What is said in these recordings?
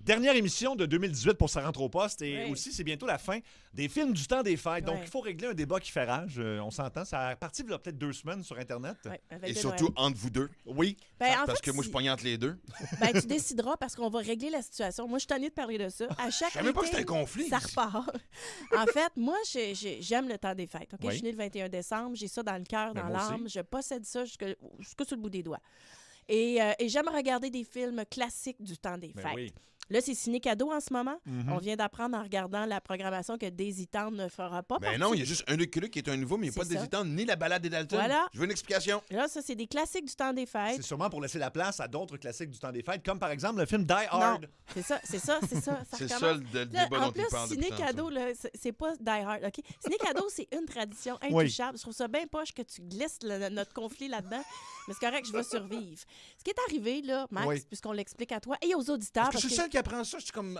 dernière émission de 2018 pour Ça rentre au poste et aussi, c'est bientôt la fin des films du temps des fêtes. Donc, il faut régler un débat qui fait rage. On s'entend. Ça a parti il y a peut-être 2 semaines sur Internet. Et surtout entre vous deux. Oui. Parce que moi, je pogne entre les deux. Tu décideras parce qu'on va régler la situation. Moi, je suis tannée de parler de ça. À chaque Je savais pas que c'était un conflit. Ça repart. En fait, moi, j'aime le temps des fêtes. Okay? Oui. Je suis née le 21 décembre. J'ai ça dans le cœur, dans l'âme. Je possède ça jusque sur le bout des doigts. Et j'aime regarder des films classiques du temps des fêtes. Oui. Là, c'est ciné-cadeau en ce moment. On vient d'apprendre en regardant la programmation que Daisy Town ne fera pas partie. Non, il y a juste un Lucky qui est un nouveau, mais il n'y a pas de Daisy Town ni la balade des Dalton. Voilà. Je veux une explication. Là, ça, c'est des classiques du temps des fêtes. C'est sûrement pour laisser la place à d'autres classiques du temps des fêtes, comme par exemple le film Die Hard. Non, c'est ça. C'est ça le débat en dont plus, il parle depuis ciné-cadeau, c'est pas Die Hard, OK? Ciné-cadeau, c'est une tradition intouchable. Je trouve ça bien poche que tu glisses notre conflit là-dedans, mais c'est correct, je vais survivre. Ce qui est arrivé, là, Max, puisqu'on l'explique à toi et aux auditeurs... Parce que je suis seul qui apprend ça. Je suis comme...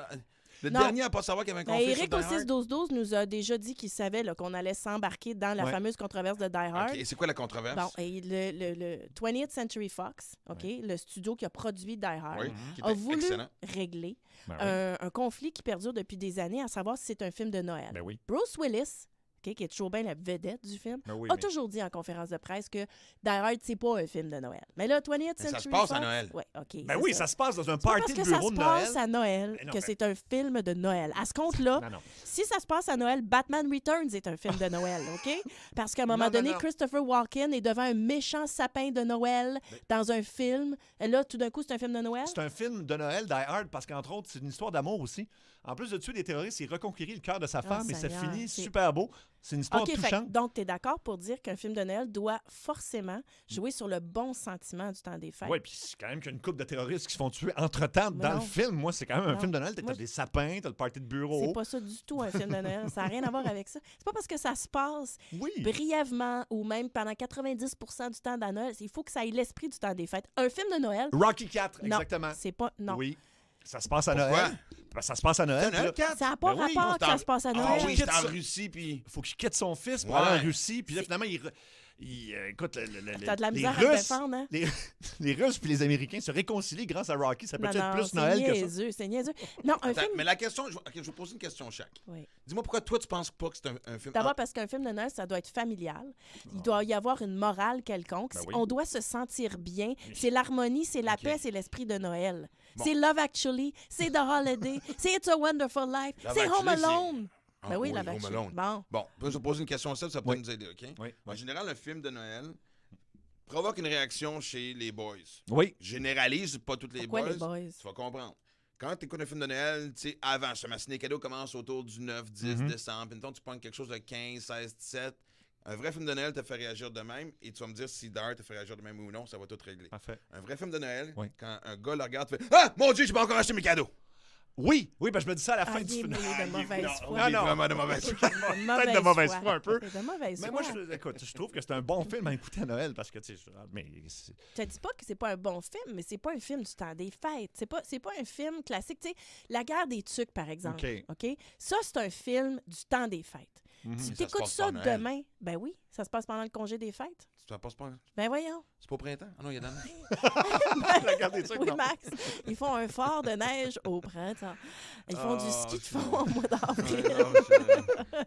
Le dernier à pas savoir qu'il y avait un conflit Eric sur Die au Hard. 6-12-12 nous a déjà dit qu'il savait qu'on allait s'embarquer dans la fameuse controverse de Die Hard. Et c'est quoi la controverse? Bon, et le 20th Century Fox, le studio qui a produit Die Hard, qui a était voulu excellent. régler un conflit qui perdure depuis des années, à savoir si c'est un film de Noël. Ben oui. Bruce Willis, qui est toujours bien la vedette du film, Ben a toujours dit en conférence de presse que Die Hard, c'est pas un film de Noël. Mais là, 20th Century ça se passe Fox, à Noël. Ouais, OK. Ben oui, ça se passe dans un C'est pas party de parce que bureau de ça Noël. se passe à Noël Mais non, que mais- c'est un film de Noël. À ce compte-là, Non, non. si ça se passe à Noël, Batman Returns est un film de Noël, OK? Parce qu'à un moment donné, Christopher Walken est devant un méchant sapin de Noël dans un film. Et là, tout d'un coup, c'est un film de Noël? C'est un film de Noël, Die Hard, parce qu'entre autres, c'est une histoire d'amour aussi. En plus de tuer des terroristes, il reconquérit le cœur de sa femme et ça Seigneur, finit c'est- super beau. C'est une histoire OK, touchante. donc tu es d'accord pour dire qu'un film de Noël doit forcément jouer sur le bon sentiment du temps des fêtes? Oui, puis c'est quand même qu'il y a une couple de terroristes qui se font tuer entre-temps Mais dans non. le film. Moi, c'est quand même un Non. film de Noël. Moi, T'as des sapins, t'as le party de bureau. C'est pas ça du tout, un film de Noël. Ça n'a rien à voir avec ça. C'est pas parce que ça se passe Oui. brièvement ou même pendant 90 du temps dans Noël. Il faut que ça ait l'esprit du temps des fêtes. Un film de Noël, Rocky 4, non, exactement. c'est pas... Non. Oui. Ça se passe à Pourquoi? Noël. Ben, ça se passe à Noël. C'est Noël, puis là, 4? Ça n'a pas Ben oui, rapport on que ça se passe à Noël. Ah oui, c'est quitte en ça. Russie, puis... faut qu'il quitte son fils pour Ouais. aller en Russie. Puis là, finalement, écoute, T'as de la les misère à te Russes, défendre, hein? les Russes puis les Américains se réconcilient grâce à Rocky. Ça peut Non, être non, plus c'est Noël que ça. niaiseux, c'est niaiseux. Non, un Attends, film... mais la question... je vais poser une question chaque. Oui. Dis-moi pourquoi toi, tu penses pas que c'est un film... D'abord parce qu'un film de Noël, ça doit être familial. Il doit y avoir une morale quelconque. Ben oui. On doit se sentir bien. C'est l'harmonie, c'est la paix, c'est l'esprit de Noël. Bon. C'est Love Actually, c'est The Holiday, c'est It's a Wonderful Life, Love c'est Home Actually, Alone. Ah Ben oui, oui, Love Home Actually. Alone. Bon. Bon, je vais poser une question simple, ça peut Oui. nous aider, OK? Oui. En général, un film de Noël provoque une réaction chez les boys. Oui. Généralise pas toutes les Pourquoi boys. les boys? Tu vas comprendre. Quand tu écoutes un film de Noël, tu sais, avant, ce ciné cadeau commence autour du 9, 10 décembre. Puis mettons, tu prends quelque chose de 15, 16, 17. Un vrai film de Noël te fait réagir de même et tu vas me dire si d'ailleurs te fait réagir de même ou non, ça va tout régler. Parfait. Un vrai film de Noël, Oui. quand un gars le regarde, tu fais Ah, mon Dieu, j'ai pas encore acheté mes cadeaux. Oui, ben je me dis ça à la fin Ah, du il est film. mêlé de mauvaise non, foi. non, Il est non. vraiment de mauvaise foi. Peut-être de mauvaise foi un peu. C'est de mauvaise Mais foi. moi, écoute, je trouve que c'est un bon film à écouter à Noël parce que, tu sais, Je te dis pas que c'est pas un bon film, mais c'est pas un film du temps des fêtes. C'est pas un film classique. Tu sais, La guerre des tucs, par exemple. OK. Ça, c'est un film du temps des fêtes. Mhm. Si Ça se t'écoutes passe ça pas à Noël. demain, ben oui, ça se passe pendant le congé des fêtes. Ça passe pas. Ben voyons. C'est pas au printemps. Ah non, il y a de la neige. Regardez ça. Oui, non. Max. Ils font un fort de neige au printemps. Ils font du ski de fond au mois Ouais, d'avril.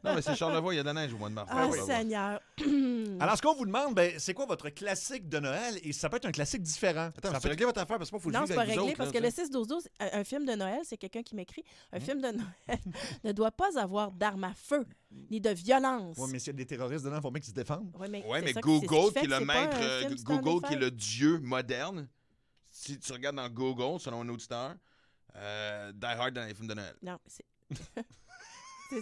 non, mais c'est Charlevoix, il y a de la neige au mois de mars. Ah, Ouais, ouais. Seigneur. Alors, ce qu'on vous demande, ben, c'est quoi votre classique de Noël? Et ça peut être un classique différent. Attends, ça tu peut réglé votre affaire parce que moi, il faut que je Non, vive c'est pas avec vous réglé autres, parce là, que le tu sais. 6-12-12, un film de Noël, c'est quelqu'un qui m'écrit, un film de Noël ne doit pas avoir d'armes à feu ni de violence. Oui, mais s'il y a des terroristes dedans, il faut bien qu'ils se défendent. Ouais, mais, Ouais, c'est mais ça Google, c'est qui est ce le fait, c'est pas maître, un film du temps des Google, qui est fêtes. le dieu moderne, si tu regardes dans Google, selon un auditeur, Die Hard dans les films de Noël. Non, c'est...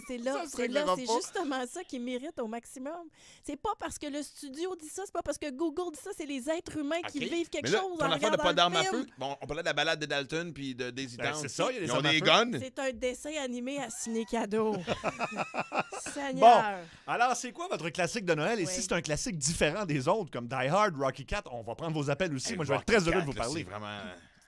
C'est là, Ça se c'est là, réglera c'est pas. justement ça qui mérite au maximum. C'est pas parce que le studio dit ça, c'est pas parce que Google dit ça, c'est les êtres humains qui OK. vivent quelque Mais là, chose ton en affaire de regardant pas le d'armes à film. feu, bon, on parlait de la balade de Dalton puis de Daisy Ben, Town. c'est ça, il y a des Ils ont armes à des feu. guns. C'est un dessin animé à ciné-cadeau. Bon, Seigneur. alors c'est quoi votre classique de Noël? Et Oui. si c'est un classique différent des autres, comme Die Hard, Rocky 4, on va prendre vos appels aussi. Hey, Moi, je vais être Rocky très heureux de IV, vous là, parler. C'est vraiment...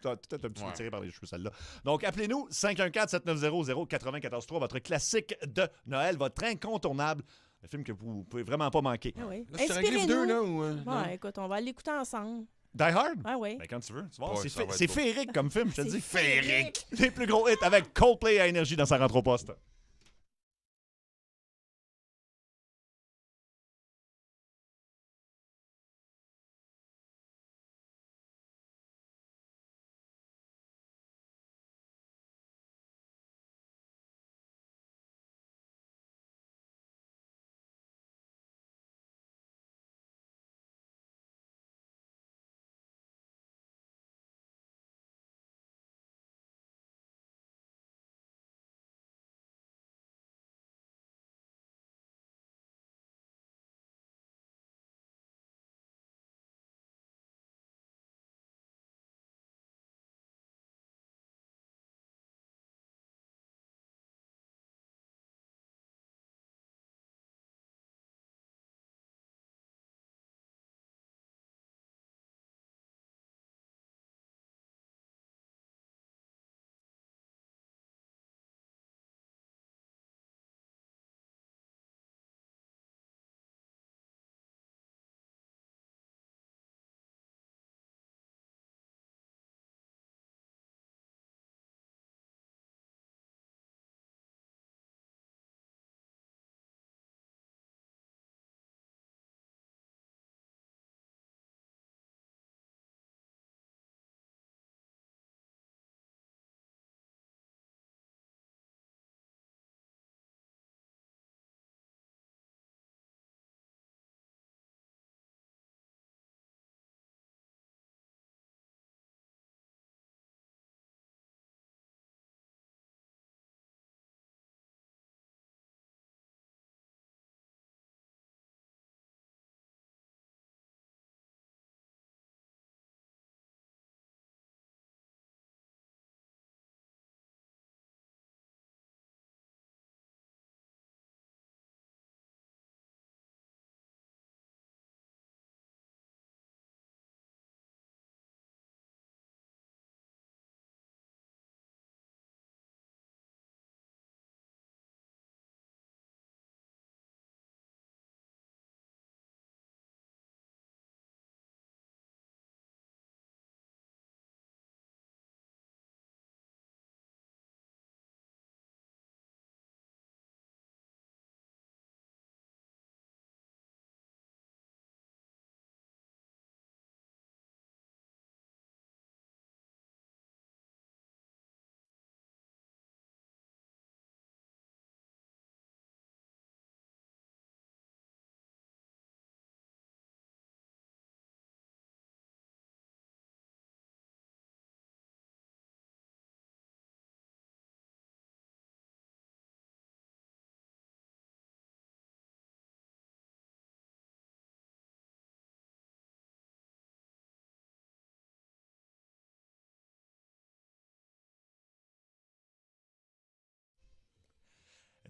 Peut-être un petit peu Ouais. tiré par les cheveux, celle-là. Donc, appelez-nous 514-790-0943, votre classique de Noël, votre incontournable, un film que vous pouvez vraiment pas manquer. Ah oui. Là, c'est réglé vous deux, là, Inspirez-nous. ou... non? Ouais, écoute, on va l'écouter ensemble. Die Hard? Ah oui. Ben, quand tu veux. Tu vois, Ouais, ça va c'est être féerique comme film, je te dis. Féerique. Les plus gros hits avec Coldplay à Énergie dans sa rentre au poste.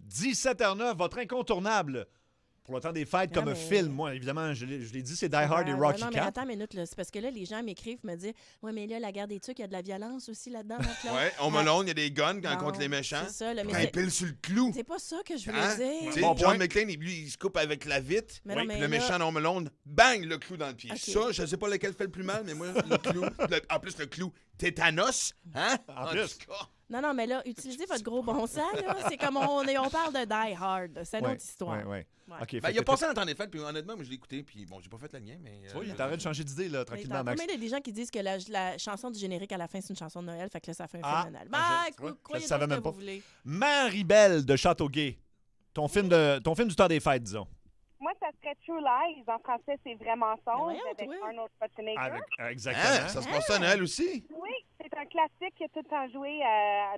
« 17h09, votre incontournable pour le temps des fêtes comme un film. Moi, évidemment, je l'ai dit, c'est Die Hard et Rocky Non, mais IV. attends une minute, là. C'est parce que là, les gens m'écrivent, me disent « Ouais, mais là, la guerre des tucs, il y a de la violence aussi là-dedans. » Ouais, Home Alone, il y a des guns quand contre les méchants. C'est ça, là, mais Quand ils pilent sur le clou. c'est pas ça que je voulais Hein? dire. Tu sais, Bon John point. McClane, lui, il se coupe avec la vitre. Mais non, Puis mais le là- méchant dans Home Alone, bang, le clou dans le pied. Ok. Ça, je sais pas lequel fait le plus mal, mais moi, le clou. En plus, le clou tétanos. Hein? En plus. tout cas. Non, mais là, utilisez votre gros bon sens, là. C'est comme on parle de Die Hard. C'est une autre histoire. Oui. Ouais. OK, Ben, il a passé dans le temps des fêtes, puis honnêtement, moi, je l'ai écouté, puis bon, j'ai pas fait le lien, mais. Tu vois, il est en train de changer d'idée, là, Mais tranquillement, t'as Max. combien des gens qui disent que la chanson du générique à la fin, c'est une chanson de Noël, fait que là, ça fait un Ah, film de Noël. ah, je- tu vois, je Croyez savais donc ce même que pas. vous voulez. Marie-Belle de Châteauguay. Ton film du temps des fêtes, disons. Moi, ça serait True Lies. En français, c'est Vraiment Mais Songe voyons, avec toi. Arnold Schwarzenegger. Exactement. Hein? Ça se passe à Noël aussi? Oui, c'est un classique qui a tout le temps joué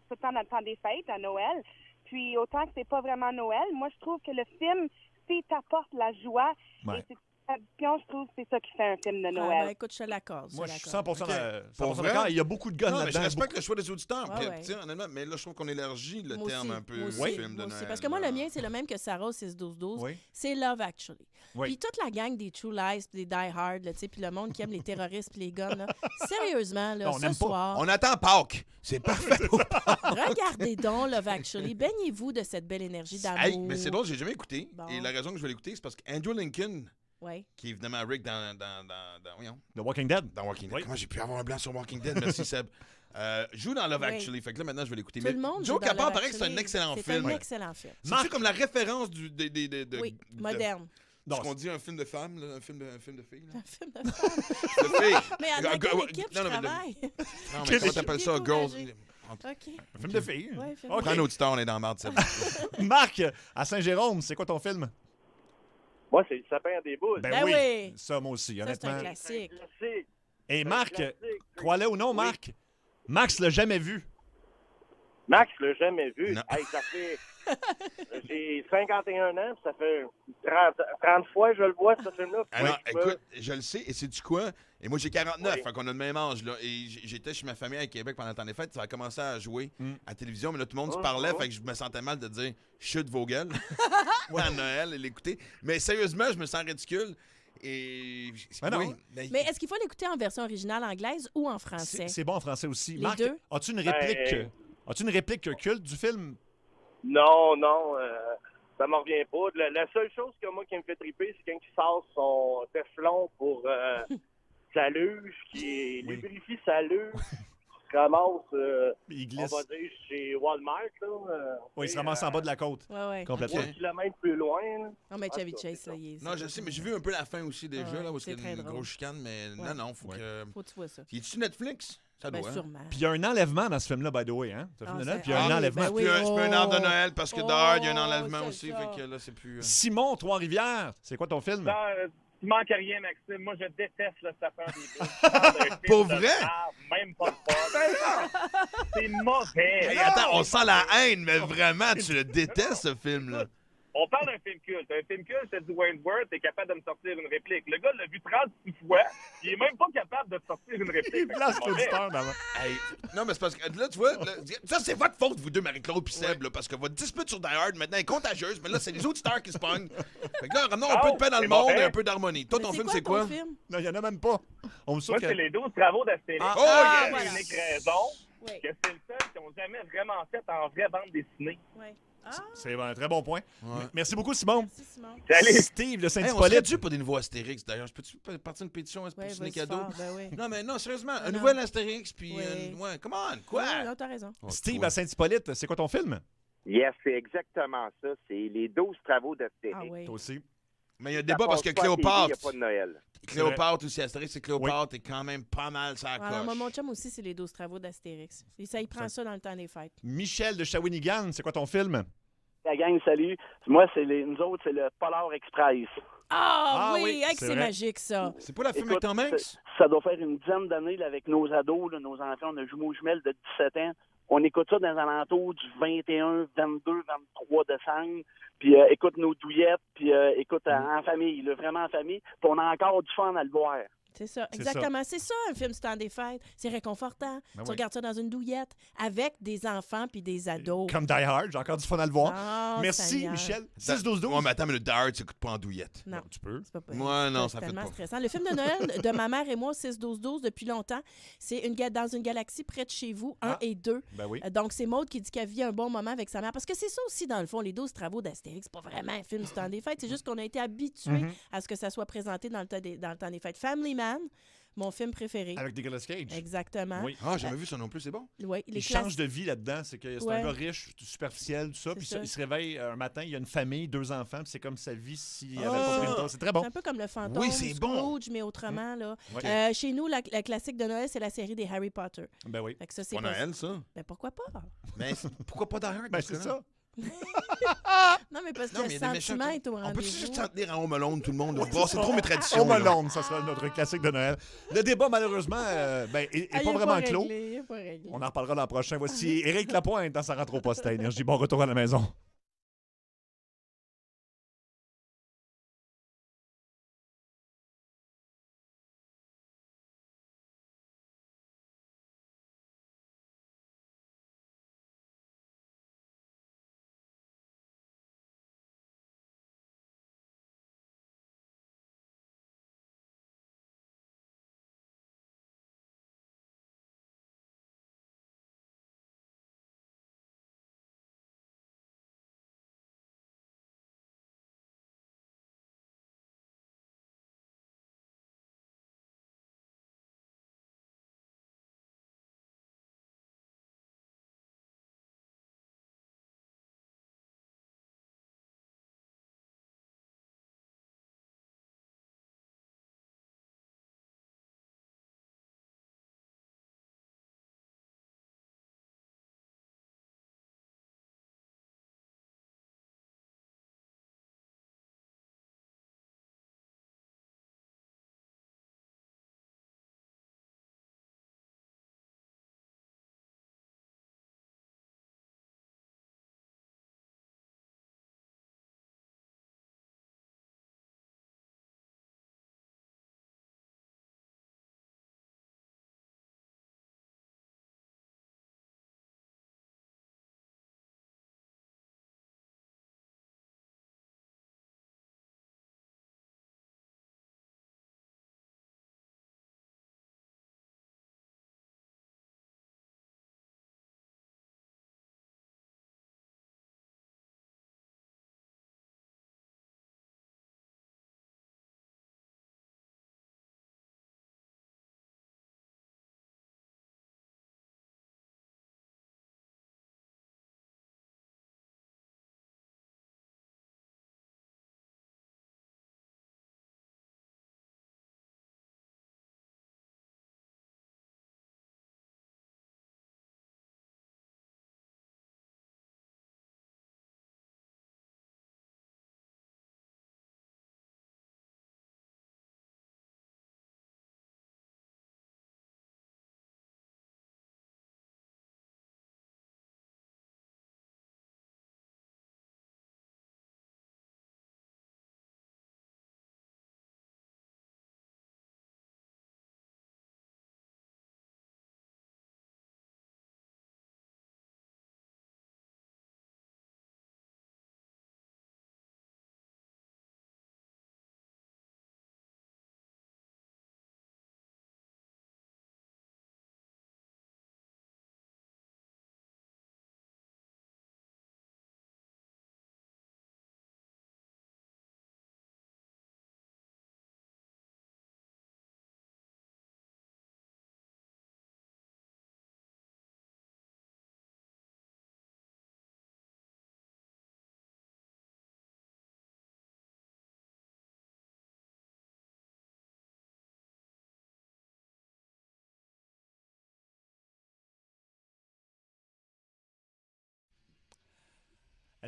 tout le temps dans le temps des fêtes, à Noël. Puis autant que c'est pas vraiment Noël, moi, je trouve que le film, s'il t'apporte la joie, Ouais. et c'est une tradition, je trouve que c'est ça qui fait un film de Ah, Noël. ben, écoute, je te l'accorde. Moi, je suis l'accorde. 100%, Ok. 100% Pour d'accord. vrai? Il y a beaucoup de guns Non, mais je là-dedans. respecte le choix des auditeurs. Ouais, Puis, ouais. tu sais, honnêtement, mais là, je trouve qu'on élargit le Moi terme aussi, un peu moi aussi, film de moi aussi. Noël. Parce que moi, le là. mien, c'est le même que Sarah au 6-12-12. Oui. C'est Love Actually. Oui. Puis toute la gang des True Lies, puis des Die Hard, là, tu sais, puis le monde qui aime les terroristes puis les guns, là. Sérieusement, là, Non, on ce n'aime pas. soir, On attend Pâques. C'est parfait pour regardez donc Love Actually. Baignez-vous de cette belle énergie d'amour. Hey, mais c'est drôle, j'ai jamais écouté. Bon. Et la raison que je vais l'écouter, c'est parce qu'Andrew Lincoln Oui. qui est évidemment Rick dans voyons, The Walking Dead. dans Walking Dead. Oui. Comment j'ai pu avoir un blanc sur Walking Dead? Merci, Seb. Joue dans Love Oui. Actually. Fait que là, maintenant, je vais l'écouter. Tout le monde Joe joue dans Capard, Love paraît que c'est un Actually. excellent C'est film. un excellent film. C'est-tu comme la référence Oui, moderne. Ce qu'on dit un film de femme, là, un film de fille. Là. Un film de femme. De fille. Mais avec quelle équipe je Non, mais travaille? Non, mais comment t'appelles ça? Girls. Découragée. OK. Un film de filles. Ouais, film OK. Prends un auditeur, on est dans la merde, Seb. Marc, à Saint-Jérôme, c'est quoi ton film? Moi, c'est Le sapin à des boules. Ben oui. Ça, moi aussi, Ça, c'est un honnêtement. classique. Classique. Et Marc, Classique. crois-le ou non, Marc, Max l'a jamais vu. Max l'a jamais vu. Non. Hey, ça fait... J'ai 51 ans, ça fait 30 fois que je le vois, ce film-là. Alors, Oui. écoute, je le sais, et sais-tu quoi? Et moi, j'ai 49, Oui. fait qu'on a le même âge, là. Et j'étais chez ma famille à Québec pendant le temps des fêtes, ça a commencé à jouer à la télévision, mais là, tout le monde se parlait, fait que je me sentais mal de dire « chute vos gueules » à Noël et l'écouter. Mais sérieusement, je me sens ridicule. Et... Mais non. oui, mais- Mais est-ce qu'il faut l'écouter en version originale anglaise ou en français? C'est bon en français aussi. Les Marc, deux? as-tu une réplique? Ben- As-tu une réplique culte du film? Non, ça m'en revient pas. La seule chose que moi qui me fait triper, c'est quand il sort son Teflon pour sa luge, qui Oui. lubrifie sa luge, qui se ramasse, Il on glisse. va dire, chez Walmart. Là, Oui, il se ramasse en bas de la côte. Oui, oui. Complètement. 3 kilomètres plus loin. Là. Non, mais Chevy Ah, Chase, c'est là, il est... Non, je sais, mais j'ai vu un peu la fin aussi déjà, Ouais, là, où il y c'est a très une drôle. grosse chicane, mais Ouais. non, faut Ouais. que... Faut que tu vois ça. Y est-tu Netflix? Ça Ben, doit, hein? sûrement. Puis il y a un enlèvement dans ce film-là, by the way. Hein? Ce film de Ah, Noël, c'est- puis il y a un ah oui, enlèvement. ben oui. Puis c'est pas un arbre de Oh. Noël, parce que Oh, dehors, il y a un enlèvement c'est aussi, ça. fait que là, c'est plus... Simon, Trois-Rivières, c'est quoi ton film? Non, tu manques à rien, Maxime. Moi, je déteste le sapin des boules. Pour vrai? Même pas de fun. C'est mauvais. Hey, attends, on sent la haine, mais vraiment, tu le détestes, ce film-là. On parle d'un film culte. Un film culte, c'est du Wentworth, t'es capable de me sortir une réplique. Le gars l'a vu 36 fois, il est même pas capable de te sortir une réplique. Il place C'est mauvais. l'auditeur d'avant. Hey, non, mais c'est parce que là, tu vois, là, ça, c'est votre faute, vous deux, Marie-Claude puis Seb, là, parce que votre dispute sur Die Hard, maintenant, est contagieuse, mais là, c'est les auditeurs qui se pognent. Fait que là, ramenons un peu de paix dans le c'est monde mauvais. et un peu d'harmonie. Toi, ton Mais film, c'est quoi? ton film? Non, il n'y en a même pas. On me Moi, souhaite c'est que... les 12 travaux d'Astérix. Ah, Oh, Ah, yeah! voilà. C'est l'unique raison Oui. que c'est le seul qu'ils n'ont jamais vraiment fait en vraie bande dessinée. Oui. Ah, C'est un très bon point. Ouais. Merci beaucoup, Simon. merci, Simon. Salut! Steve de Hey, on serait Saint-Hippolyte. dû pour des nouveaux Astérix, d'ailleurs. Je peux-tu partir une pétition pour Oui, signer vas-y cadeau? fort, ben oui. Non, mais non, sérieusement, un non. nouvel Astérix, puis... Oui. ouais, come on, quoi? Non, t'as raison. Oh, Steve toi. à Saint-Hippolyte, c'est quoi ton film? Yes, c'est exactement ça. C'est les 12 travaux d'Astérix. Ah oui. Toi aussi. Mais il y a un Ça débat parce passe que pas à TV, Cléopâtre... Il n'y a pas de Noël. Cléopâtre aussi, Astérix, c'est Cléopâtre, est quand même pas mal ça Ah, non, moi, coche. mon chum aussi, c'est les 12 travaux d'Astérix. Et ça, il prend ça dans le temps des fêtes. Michel de Shawinigan, c'est quoi ton film? La gang, salut. Moi, nous autres, c'est le Polar Express. Ah, Ah oui, oui, hey, que c'est c'est vrai. magique, ça. C'est pas la film Écoute, avec Tom Hanks? ça doit faire une dizaine d'années là, avec nos ados, là, nos enfants. On a jumeaux jumelles de 17 ans. On écoute ça dans les alentours du 21, 22, 23 décembre. Puis écoute nos douillettes, puis écoute en famille, là, vraiment en famille. Puis on a encore du fun à le voir. C'est ça, C'est exactement. C'est ça, un film du temps des fêtes. C'est réconfortant. Ben tu oui. regardes ça dans une douillette avec des enfants puis des ados. Comme Die Hard, j'ai encore du fun à le voir. Oh, Merci, Seigneur. Michel. Ça- 6-12-12. Ouais, mais attends, mais le Die Hard, tu écoutes pas en douillette. Non. Tu peux. C'est pas possible. Moi, non, C'est ça fait tellement pas. stressant. Le film de Noël de ma mère et moi, 6-12-12, depuis longtemps, c'est dans une galaxie près de chez vous, 1 Ah. et 2. Ben oui. Donc, c'est Maude qui dit qu'elle vit un bon moment avec sa mère. Parce que c'est ça aussi, dans le fond, les 12 travaux d'Astérix. C'est pas vraiment un film du temps des fêtes. C'est juste qu'on a été habitués Mhm. à ce que ça soit présenté dans le temps des fêtes. Family Man, mon film préféré. Avec Nicolas Cage. Exactement. Oui. Ah, j'ai jamais vu ça non plus, c'est bon. Oui, Il change de vie là-dedans. C'est que c'est Ouais. un gars riche, superficiel, tout ça. C'est Puis ça. il se réveille un matin, il y a une famille, 2 enfants, puis c'est comme sa vie s'il avait Ah! pas pris le temps. C'est très bon. C'est un peu comme le fantôme, Oui, c'est bon. Scrooge, mais autrement. Là. Ouais. Chez nous, la classique de Noël, c'est la série des Harry Potter. Ben oui. Fait que ça, c'est Pas Noël, ça. Ben, pourquoi pas? Mais pourquoi pas Die Hard? Ben dans ce c'est cas-là? ça. Non, mais parce que Non, le mais il y a des méchants sentiment qui- est au On peut-tu rendez-vous. juste s'en tenir en Home Alone, tout le monde? Bon, c'est trop mes traditions. Home là. Alone, ça sera notre classique de Noël. Le débat, malheureusement, est Ah, il pas est vraiment clos. réglé, il est pas réglé. On en reparlera l'an prochain. Voici Éric Lapointe dans sa rentre au poste à Énergie. Bon retour à la maison.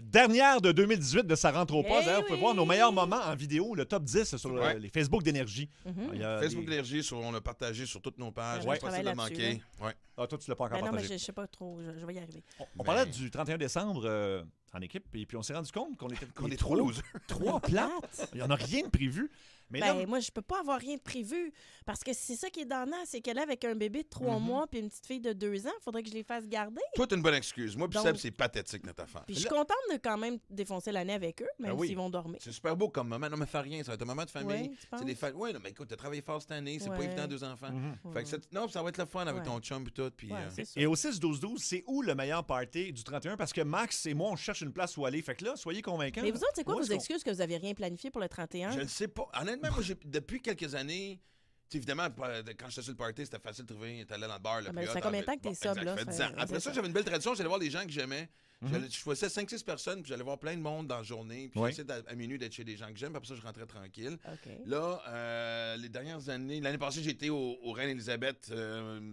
Dernière de 2018 de Ça rentre au poste. D'ailleurs, vous pouvez oui. voir nos meilleurs moments en vidéo, le top 10 sur les Facebook d'Énergie. Il y a Facebook d'énergie, on l'a partagé sur toutes nos pages. Ouais, C'est possible de manquer. Ouais. Ah, toi, tu l'as pas encore Ben non, mais partagé. je sais pas trop. Je vais y arriver. On parlait du 31 décembre en équipe, et puis on s'est rendu compte qu'on était On les est trop losers. trois plates. Il n'y en a rien de prévu. Mais Ben, là, moi, je peux pas avoir rien de prévu. Parce que c'est ça qui est donnant, c'est qu'elle est avec un bébé de 3 mois puis une petite fille de 2 ans. Il faudrait que je les fasse garder. Toi, t'as une bonne excuse. Moi, puis Donc- Seb, c'est pathétique, notre affaire. Puis je suis contente de quand même défoncer l'année avec eux, même Ben oui. s'ils vont dormir. C'est super beau comme moment. Non, mais fais rien. Ça va être un moment de famille. Ouais, tu penses? C'est des fêtes. Ouais, non, mais écoute, t'as travaillé fort cette année. C'est pas Ouais. évident, 2 enfants. Mhm. Fait que non, ça va être le fun avec Ouais. ton chum et tout. Puis, Ouais, c'est ça. Et au 6-12-12, c'est où le meilleur party du 31? Parce que Max et moi, on cherche une place où aller. Fait que là, soyez convaincants. Mais vous autres, c'est quoi Où vos est-ce qu'on- excuses que vous avez rien planifié pour le 31? je ne sais pas. Honnêtement, moi, depuis quelques années, tu sais, évidemment, quand j'étais sur le party, c'était facile de trouver. T'allais dans le bar. Le Ah, plus mais ça hot, fait combien de temps que t'es exact, sobre, là? Ça fait 10 Ça- ans. Après c'est ça, ça. j'avais une belle tradition. J'allais voir les gens que j'aimais. Je choisissais 5-6 personnes, puis j'allais voir plein de monde dans la journée. Puis Ouais. j'essayais à minuit d'être chez des gens que j'aime. Puis après ça, je rentrais tranquille. OK. Là, les dernières années, l'année passée, j'ai été au Reine-Élisabeth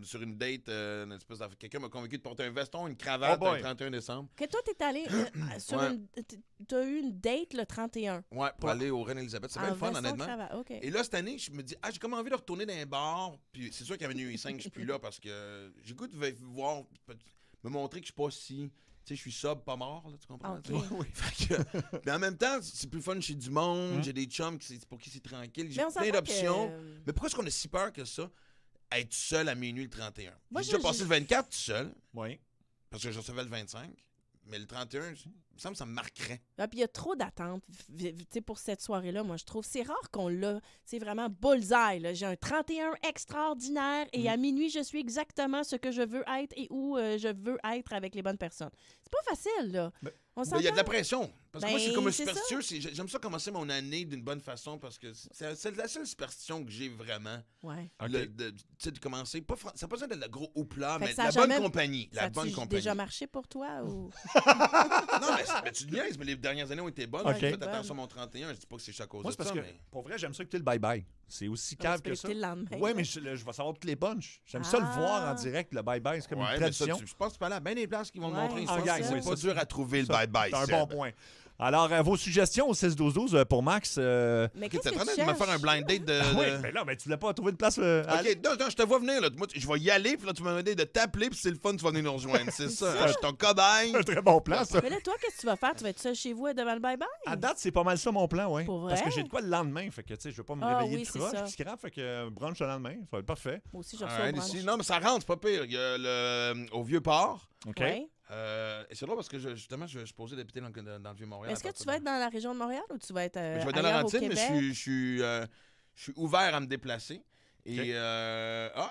sur une date. Une espèce quelqu'un m'a convaincu de porter un veston, une cravate Oh boy. le 31 décembre. Que toi, t'es allé sur Ouais. une... T'as eu une date le 31. Ouais, pour aller au Reine-Élisabeth. C'est bien le fun, veston, honnêtement. cravate. OK. Et là, cette année, je me dis, j'ai comme envie de retourner dans un bar. Puis c'est sûr qu'à minuit 5, je suis plus là parce que j'ai goût de voir, me montrer que je suis pas si. Tu sais, je suis sobre, pas mort, là, tu comprends? OK. tu sais? Fait que- mais en même temps, c'est plus fun chez du monde. J'ai des chums pour qui c'est tranquille. J'ai Mais on plein s'entend d'options. que- Mais pourquoi est-ce qu'on a si peur que ça? Être seul à minuit le 31. Moi, J'ai déjà passé le 24 tout seul, Oui. parce que je recevais le 25. Mais le 31, il me semble que ça me marquerait. Ah, puis il y a trop d'attentes tu sais, pour cette soirée-là, moi, je trouve. C'est rare qu'on l'a. C'est vraiment bullseye. Là. J'ai un 31 extraordinaire et à minuit, je suis exactement ce que je veux être et où je veux être avec les bonnes personnes. C'est pas facile, là. Mais- On Mais il y a de la s'entend? pression. Parce que moi, je suis Ben, comme un c'est superstitieux. J'aime ça commencer mon année d'une bonne façon parce que c'est la seule superstition que j'ai vraiment. Ouais. OK. Tu sais, de commencer. Ça n'a pas besoin d'être le gros houpla, Fait mais que ça la a bonne jamais- compagnie. Ça La bonne a-tu compagnie. déjà marché pour toi? Ou... Non, mais tu niaises, mais les dernières années ont été bonnes. OK. J'ai fait attention à mon 31. Je dis pas que c'est à cause Moi, de c'est parce ça, que, mais... pour vrai, j'aime ça écouter le bye-bye. C'est aussi Ah, cave tu peux que ça. l'écouter le lendemain. Oui, mais je vais savoir toutes les punches. J'aime ça le Ah. voir en direct, le bye-bye. C'est comme Ouais, une mais ça, tradition. je pense que tu peux aller à bien des places qui vont te Ouais. montrer En ça. gang, C'est oui, pas ça, dur à trouver le bye-bye. C'est un Seb. bon point. Alors, vos suggestions au 6-12-12 pour Max. Mais Ok, qu'est-ce t'es que en tu train de me faire un cherches? blind date de... Oui, mais là, mais tu voulais pas trouver de place. OK, non, je te vois venir. Là. Moi, je vais y aller, puis là, tu m'as demandé de t'appeler, puis c'est le fun, tu vas venir nous rejoindre. C'est ça, hein, je suis ton cobaye. un très bon plan, ça. Mais là, toi, qu'est-ce que tu vas faire? Tu vas être seul chez vous devant le bye-bye? À date, c'est pas mal ça mon plan, oui. Pour Parce que vrai? j'ai de quoi le lendemain. Fait que, tu sais, je veux pas me Ah réveiller oui, de c'est croche. ça. Puis scrap, fait que brunch le lendemain. Ça va être parfait. Moi aussi, je reçois Ouais, au brunch. ici. Non, mais ça rentre, c'est pas pire. Il y a au Vieux-Port. OK. Ouais. Et c'est drôle parce que justement, je suis posé d'habiter dans le Vieux-Montréal. Est-ce que tu vas être dans la région de Montréal ou tu vas être Je vais être dans ailleurs au Laurentide, mais Québec? je suis ouvert à me déplacer. Et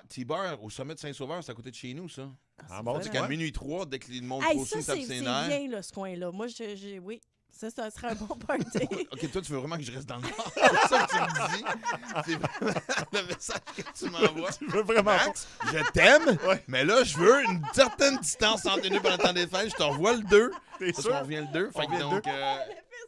T-Bar au sommet de Saint-Sauveur, c'est à côté de chez nous, ça. Ah bon, fun, tu hein? Qu'à minuit 3, dès que le monde Hey, trop ça, sous tape c'est ses nerfs. bien, là, ce coin-là. Moi, oui. Ça serait un bon party. OK, toi, tu veux vraiment que je reste dans le nord. C'est ça que tu me dis. C'est vraiment le message que tu m'envoies. Tu veux vraiment pas. Max, je t'aime, Ouais. mais là, je veux une certaine distance entre nous pendant le temps des fêtes. Je te revois le 2. T'es Parce sûr? qu'on revient le 2. Fait On que revient le donc, Le pire,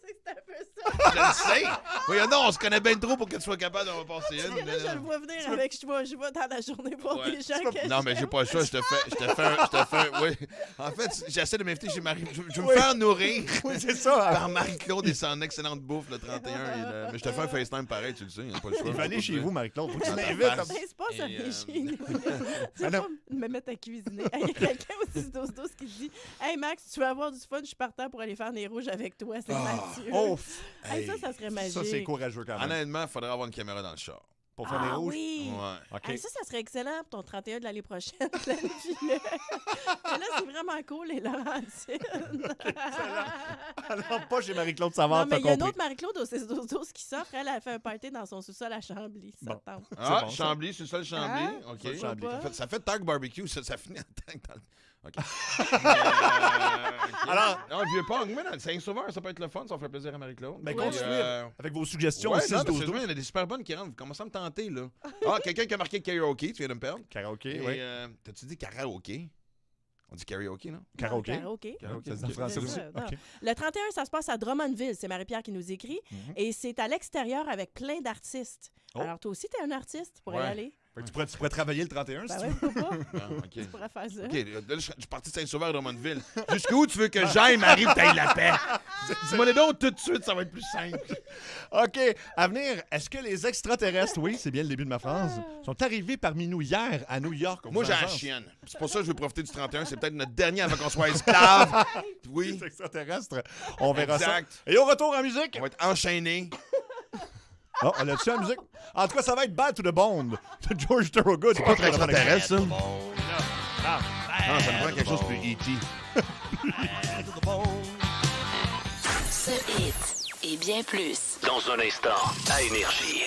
c'est que c'est un peu ça. je le sais. Oui, non, on se connaît bien trop pour que tu sois capable d'en repasser une. Là, je le vois venir avec je vais dans la journée voir Ouais. des gens que Non, mais j'ai j'aime. pas le choix. Je te fais un. Oui. En fait, j'essaie de m'inviter chez Marie. Je veux me Oui. faire nourrir Oui, c'est ça. par Marie-Claude et son excellente bouffe le 31. Mais je te fais un FaceTime pareil, tu le sais. Il a pas le choix. Il va aller chez vous, Marie-Claude. Faut que tu Dans ta l'invites. face. Ben, c'est pas ça, Et, mais chez nous. Tu Ah vas non. pas me mettre à cuisiner. Il y a quelqu'un au 6-12-12 qui dit « Hey Max, tu veux avoir du fun, je suis partant pour aller faire des rouges avec toi. » C'est Mathieu. Oh, Hey, ça serait magique. ça, c'est courageux quand même. Honnêtement, il faudrait avoir une caméra dans le char. Pour faire des rouges. Oui. Ouais. OK. Hey, ça serait excellent pour ton 31 de l'année prochaine. Planifie-le. Mais là, c'est vraiment cool, les Laurentides. Alors, pas chez Marie-Claude Savard, Non, mais t'as il y a une compris. autre Marie-Claude au 6-12-12 qui s'offre. Elle a fait un party dans son sous-sol à Chambly. Ça Bon. te tente. Ah, bon, ça. Chambly, c'est ça le Chambly. Ah, OK. ça, le Chambly. Ça fait tag barbecue, ça finit en tag dans le... OK. Alors- Non, le Vieux-Port, mais dans Saint-Sauveur, ça peut être le fun, ça fait plaisir à Marie-Claude. Ben, Puis, continuez avec vos suggestions ouais, au non, mais 6-12-12. sérieusement, il y en a des super bonnes qui rentrent. Vous commencez à me tenter, là. Ah, quelqu'un qui a marqué karaoke, tu viens de me perdre. Karaoké, Et, oui. T'as-tu dit karaoké? On dit karaoké, non? Karaoké. Karaoké. Karaoké, c'est en français C'est aussi. ça, non. OK. Le 31, ça se passe à Drummondville. C'est Marie-Pierre qui nous écrit. Mhm. Et c'est à l'extérieur avec plein d'artistes. Oh. Alors, toi aussi, tu es un artiste pour y Ouais. aller? Fait que tu pourrais travailler le 31, si tu Ben veux. ouais, pourquoi pas? Ah, OK. Tu pourrais faire ça. OK, là, je suis parti de Saint-Sauveur, Drummondville. Jusqu'où tu veux que j'aille, Marie, t'ailles la paix? Dis-moi les donc tout de suite, ça va être plus simple. OK. À venir, est-ce que les extraterrestres, oui, c'est bien le début de ma phrase, sont arrivés parmi nous hier à New York? Moi, j'ai la chienne. C'est pour ça que je veux profiter du 31. C'est peut-être notre dernier avant qu'on soit esclaves. Oui. Les extraterrestres, on verra Exact. ça. Et au retour en musique... On va être enchaînés. Oh, on a-tu la musique? En tout cas, ça va être Bad to the Bone de George Thorogood. C'est pas très extraterrestre, ça. Ah. Non, ça me prend quelque chose plus E.T. Ce hit et bien plus. Dans un instant, à Énergie.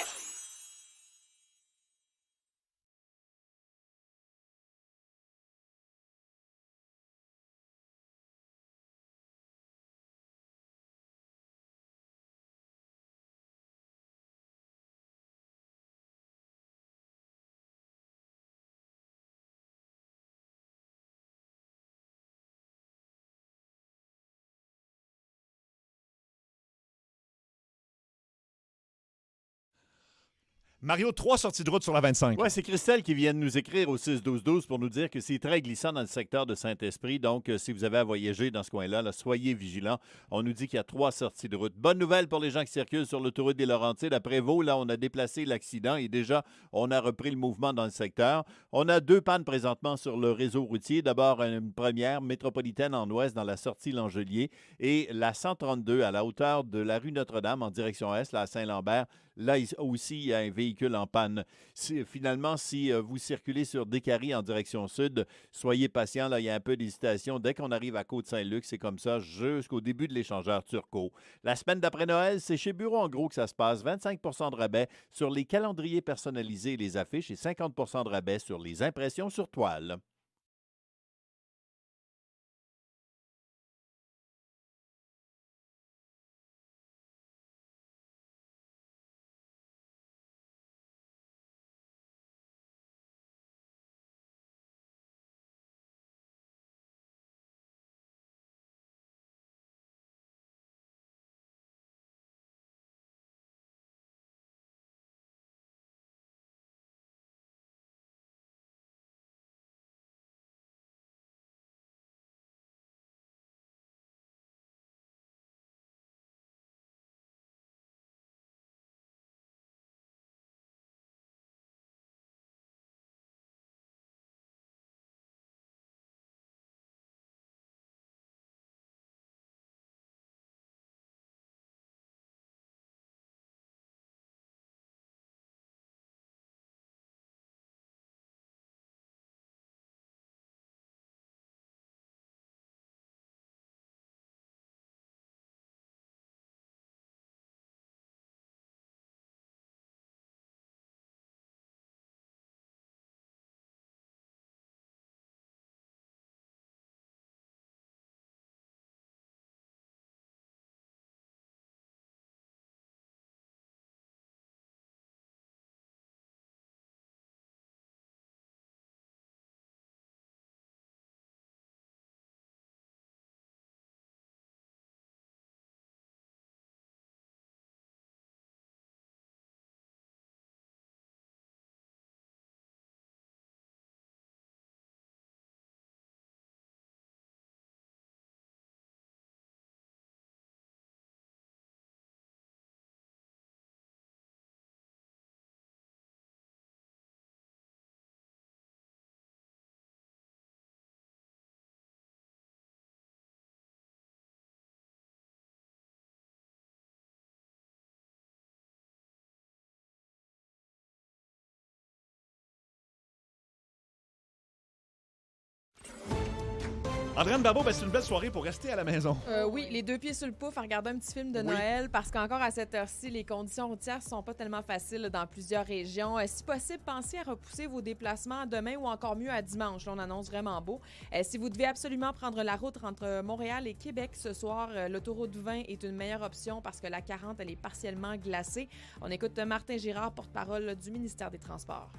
Mario, 3 sorties de route sur la 25. Oui, c'est Christelle qui vient de nous écrire au 6-12-12 pour nous dire que c'est très glissant dans le secteur de Saint-Esprit. Donc, si vous avez à voyager dans ce coin-là, là, soyez vigilants. On nous dit qu'il y a 3 sorties de route. Bonne nouvelle pour les gens qui circulent sur l'autoroute des Laurentides. Après vous, là, on a déplacé l'accident et déjà, on a repris le mouvement dans le secteur. On a 2 pannes présentement sur le réseau routier. D'abord, une première métropolitaine en ouest dans la sortie Langelier et la 132 à la hauteur de la rue Notre-Dame en direction est, là, à Saint-Lambert. Là aussi, il y a un véhicule en panne. Finalement, si vous circulez sur Décarie en direction sud, soyez patient. Là, il y a un peu d'hésitation. Dès qu'on arrive à Côte-Saint-Luc, c'est comme ça jusqu'au début de l'échangeur Turcot. La semaine d'après Noël, c'est chez Bureau en gros que ça se passe. 25 de rabais sur les calendriers personnalisés et les affiches et 50 de rabais sur les impressions sur toile. Andréane Barbeau, c'est une belle soirée pour rester à la maison. Oui, les 2 pieds sur le pouf à regarder un petit film de Noël parce qu'encore à cette heure-ci, les conditions routières ne sont pas tellement faciles dans plusieurs régions. Si possible, pensez à repousser vos déplacements demain ou encore mieux à dimanche. Là, on annonce vraiment beau. Si vous devez absolument prendre la route entre Montréal et Québec ce soir, l'autoroute 20 est une meilleure option parce que la 40, elle est partiellement glacée. On écoute Martin Girard, porte-parole du ministère des Transports.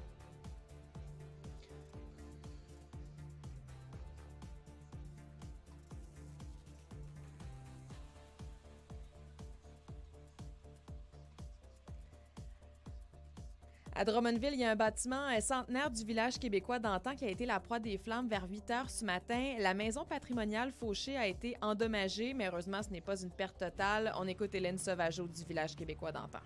À Drummondville, il y a un bâtiment centenaire du village québécois d'antan qui a été la proie des flammes vers 8 heures ce matin. La maison patrimoniale fauchée a été endommagée, mais heureusement, ce n'est pas une perte totale. On écoute Hélène Sauvageau du village québécois d'antan.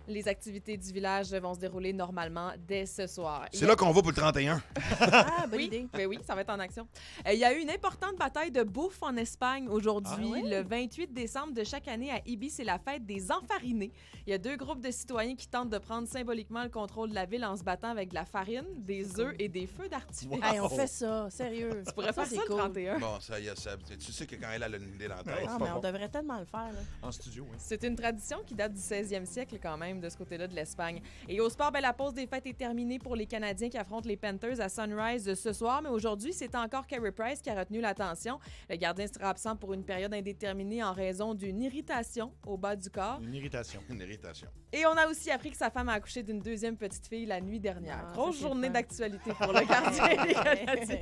Les activités du village vont se dérouler normalement dès ce soir. C'est là qu'on va pour le 31. Ah, bonne oui, idée. ben oui, ça va être en action. Il y a eu une importante bataille de bouffe en Espagne aujourd'hui. Ah oui? Le 28 décembre de chaque année à Ibi, c'est la fête des enfarinés. Il y a 2 groupes de citoyens qui tentent de prendre symboliquement le contrôle de la ville en se battant avec de la farine, des œufs et des feux d'artifice. Wow. Hey, on fait ça, sérieux. Tu pourrais faire ça le 31. Bon, ça y est, Seb. Tu sais que quand elle a une idée dans la tête. Ah, mais on devrait tellement le faire. Là. En studio, oui. C'est une tradition qui date du 16e siècle quand même, de ce côté-là de l'Espagne. Et au sport, la pause des fêtes est terminée pour les Canadiens qui affrontent les Panthers à Sunrise ce soir. Mais aujourd'hui, c'est encore Carey Price qui a retenu l'attention. Le gardien sera absent pour une période indéterminée en raison d'une irritation au bas du corps. Une irritation. Une irritation. Et on a aussi appris que sa femme a accouché d'une 2e petite fille la nuit dernière. Ah, Grosse ça, c'est journée fun. d'actualité pour le gardien des Canadiens.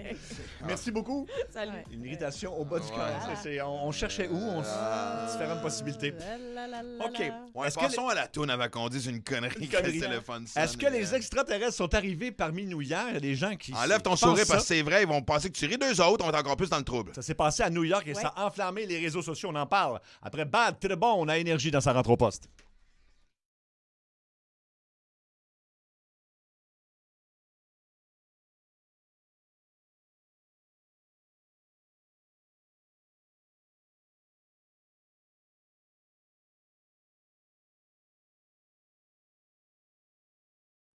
Merci beaucoup. Salut. Ouais. Une irritation au bas du Ouais. corps. On cherchait où? Différentes possibilités. OK. Ouais, Est-ce que passons à la toune avant qu'on dise une connerie. Une connerie. Que c'est le fun. Est-ce que les extraterrestres sont arrivés parmi nous hier? Il y a des gens qui Enlève ton pensent sourire ça. parce que c'est vrai, ils vont penser que tu ris d'eux autres, on va être encore plus dans le trouble. Ça s'est passé à New York et ça a enflammé les réseaux sociaux. On en parle. Après Bad to the Bone, on a Énergie dans sa rentre au poste.